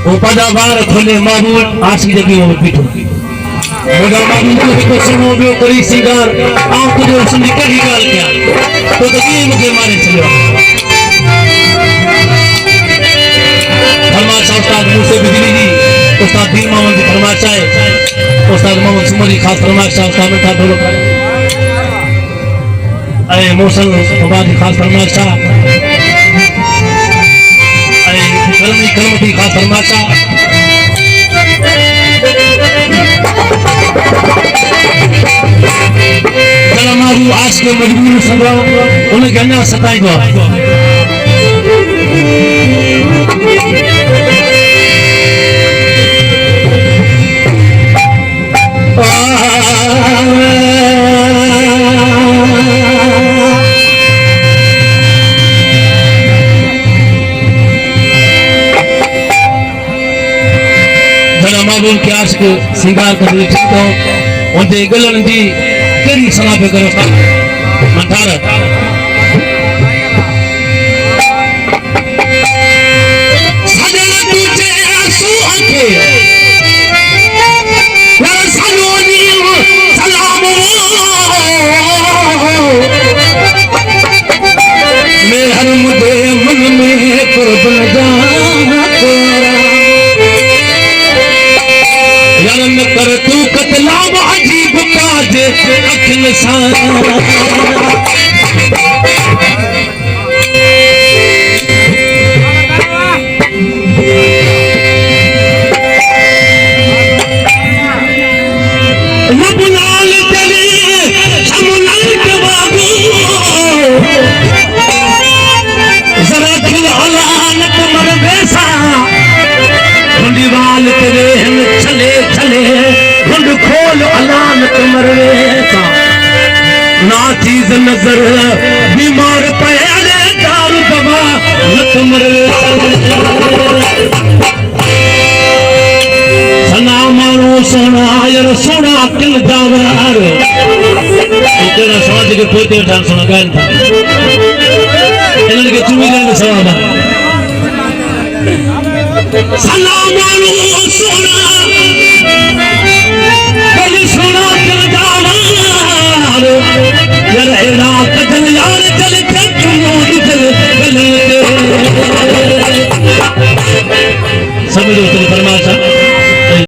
वो पदावार खोले मामूल आज की जगह वो पीठो मोदा मामूल को सुनो बियो करी सिंगार आँख को जो सुनी कहीं गाल क्या तो ये मुझे मारे चलो फरमाशा उस्ताद मूसे बिजली जी उस्ताद दीन मोहम्मद की फरमाशा है उस्ताद मोहम्मद सुमरी खास फरमाशा उस्ताद में था ढोलो अरे मौसम की खास फरमाशा अरे कलम की खास फरमाशा मारू आज के मजबूर समझो उन्हें कहना सताई दो मामूल के आज के सिंगार कर ठीक हो उनके गलन जी करी सलाह पे करो मंठार सजन तुझे आंसू आंखे यार सलोनी सलाम मैं हर मुझे मन में कुर्बन जाना तेरा यार न कर तू कतलाम अजीब काज अखिल सारा रबुलाल तेरे शमुलाल के बाबू जरा खिल हलानत मर वैसा ढूंढीवाल तेरे हम चले चले ढूंढ खोल अलानत मरवे का ना चीज नजर बीमार पयाले दारू दवा नत मरवे सना मारो सोना यार सोना किल जावार तेरा समाज के पोते ठान सोना गायन था इन्होंने चुमी लेने सोना सना मारो सोना कल सोना